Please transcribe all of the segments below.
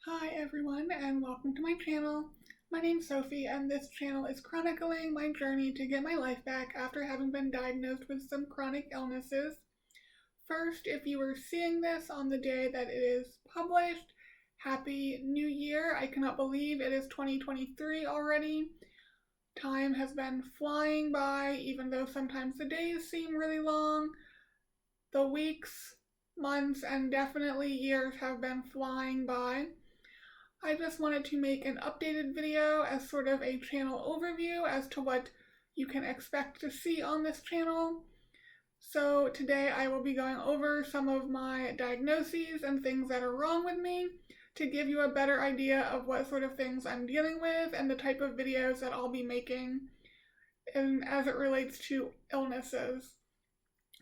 Hi everyone and welcome to my channel. My name's Sophie and this channel is chronicling my journey to get my life back after having been diagnosed with some chronic illnesses. First, if you are seeing this on the day that it is published, Happy New Year. I cannot believe it is 2023 already. Time has been flying by, even though sometimes the days seem really long. The weeks, months, and definitely years have been flying by. I just wanted to make an updated video as sort of a channel overview as to what you can expect to see on this channel. So today I will be going over some of my diagnoses and things that are wrong with me to give you a better idea of what sort of things I'm dealing with and the type of videos that I'll be making as it relates to illnesses.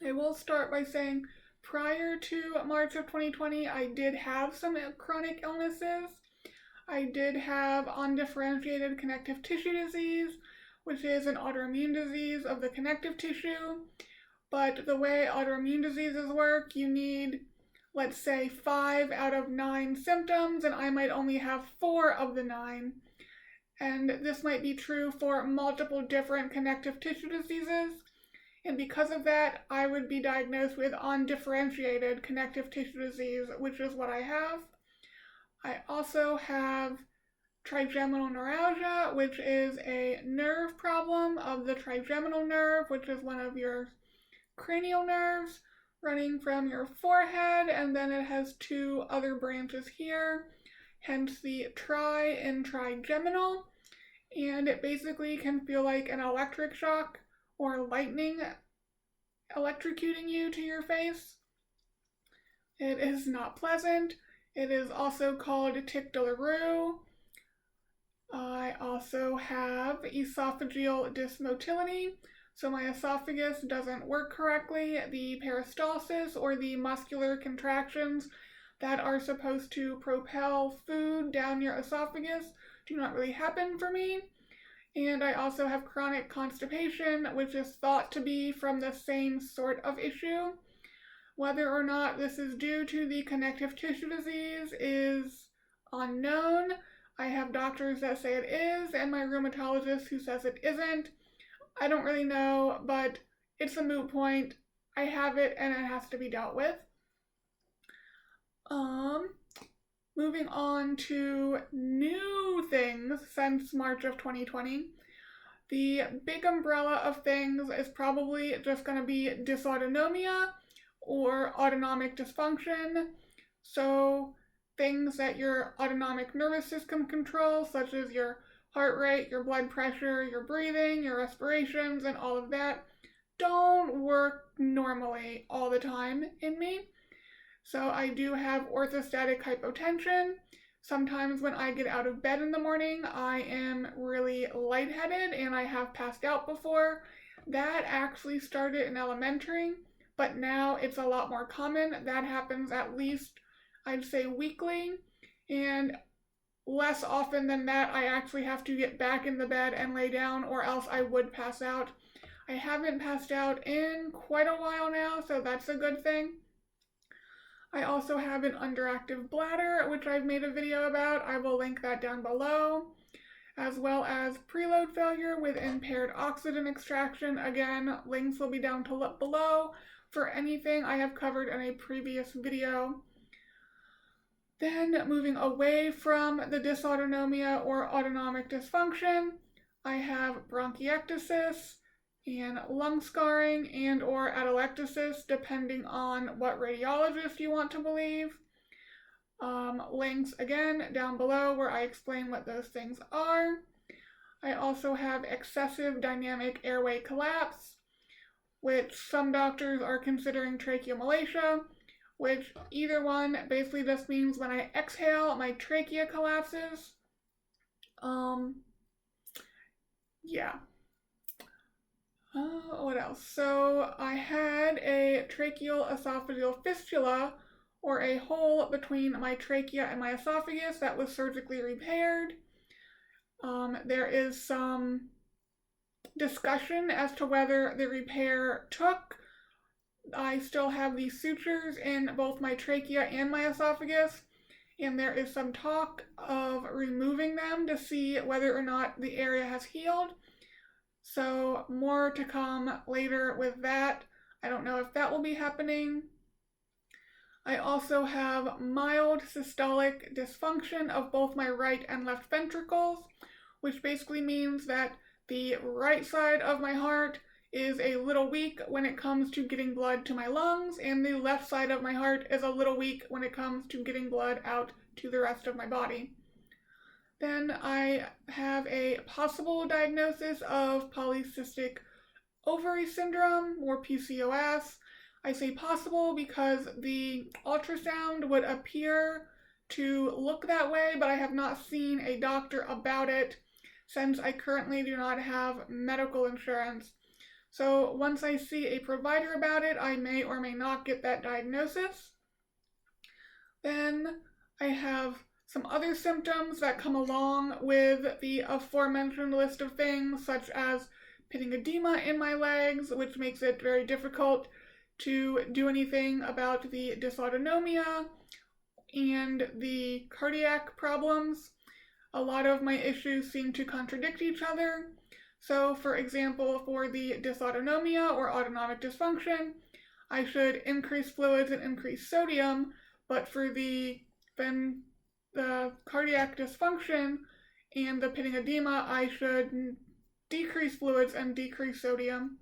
I will start by saying prior to March of 2020 I did have some chronic illnesses. I did have undifferentiated connective tissue disease, which is an autoimmune disease of the connective tissue. But the way autoimmune diseases work, you need, let's say, 5 out of 9 symptoms, and I might only have 4 of the 9. And this might be true for multiple different connective tissue diseases. And because of that, I would be diagnosed with undifferentiated connective tissue disease, which is what I have. I also have trigeminal neuralgia, which is a nerve problem of the trigeminal nerve, which is one of your cranial nerves running from your forehead, and then it has 2 other branches here, hence the tri in trigeminal, and it basically can feel like an electric shock or lightning electrocuting you to your face. It is not pleasant. It is also called tic douloureux. I also have esophageal dysmotility, so my esophagus doesn't work correctly. The peristalsis, or the muscular contractions that are supposed to propel food down your esophagus, do not really happen for me. And I also have chronic constipation, which is thought to be from the same sort of issue. Whether or not this is due to the connective tissue disease is unknown. I have doctors that say it is, and my rheumatologist who says it isn't. I don't really know, but it's a moot point. I have it, and it has to be dealt with. Moving on to new things since March of 2020. The big umbrella of things is probably just going to be dysautonomia, or autonomic dysfunction, so things that your autonomic nervous system controls, such as your heart rate, your blood pressure, your breathing, your respirations, and all of that, don't work normally all the time in me. So I do have orthostatic hypotension. Sometimes when I get out of bed in the morning, I am really lightheaded, and I have passed out before. That actually started in elementary, but now it's a lot more common. That happens at least, I'd say, weekly, and less often than that, I actually have to get back in the bed and lay down, or else I would pass out. I haven't passed out in quite a while now, so that's a good thing. I also have an underactive bladder, which I've made a video about. I will link that down below, as well as preload failure with impaired oxygen extraction. Again, links will be down below for anything I have covered in a previous video. Then, moving away from the dysautonomia or autonomic dysfunction, I have bronchiectasis and lung scarring and or atelectasis, depending on what radiologist you want to believe. Links again down below where I explain what those things are. I also have excessive dynamic airway collapse, which some doctors are considering tracheomalacia, which either one basically just means when I exhale, my trachea collapses. Yeah. What else? So I had a tracheoesophageal fistula, or a hole between my trachea and my esophagus, that was surgically repaired. There is some discussion as to whether the repair took. I still have these sutures in both my trachea and my esophagus, and there is some talk of removing them to see whether or not the area has healed. So more to come later with that. I don't know if that will be happening. I also have mild systolic dysfunction of both my right and left ventricles, which basically means that the right side of my heart is a little weak when it comes to getting blood to my lungs, and the left side of my heart is a little weak when it comes to getting blood out to the rest of my body. Then I have a possible diagnosis of polycystic ovary syndrome, or PCOS. I say possible because the ultrasound would appear to look that way, but I have not seen a doctor about it since I currently do not have medical insurance. So once I see a provider about it, I may or may not get that diagnosis. Then I have some other symptoms that come along with the aforementioned list of things, such as pitting edema in my legs, which makes it very difficult to do anything about the dysautonomia and the cardiac problems. A lot of my issues seem to contradict each other. So, for example, for the dysautonomia or autonomic dysfunction, I should increase fluids and increase sodium, but for the cardiac dysfunction and the pitting edema, I should decrease fluids and decrease sodium.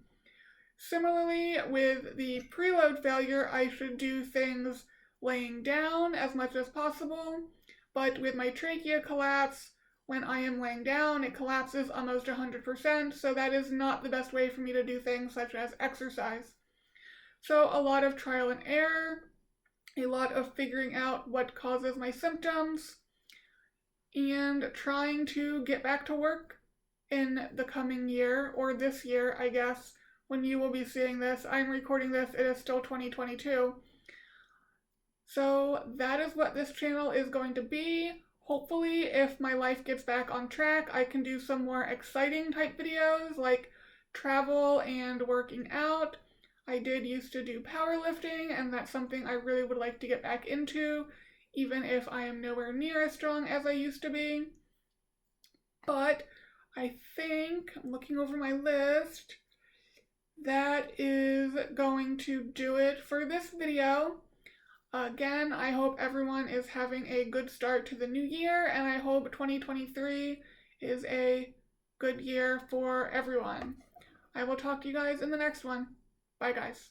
Similarly, with the preload failure, I should do things laying down as much as possible, but with my trachea collapse, when I am laying down, it collapses almost 100%, so that is not the best way for me to do things such as exercise. So a lot of trial and error, a lot of figuring out what causes my symptoms, and trying to get back to work in the coming year, or this year, I guess, when you will be seeing this. I'm recording this, it is still 2022. So that is what this channel is going to be. Hopefully, if my life gets back on track, I can do some more exciting type videos like travel and working out. I did used to do powerlifting, and that's something I really would like to get back into, even if I am nowhere near as strong as I used to be. But I think, I'm looking over my list, that is going to do it for this video. Again, I hope everyone is having a good start to the new year, and I hope 2023 is a good year for everyone. I will talk to you guys in the next one. Bye, guys.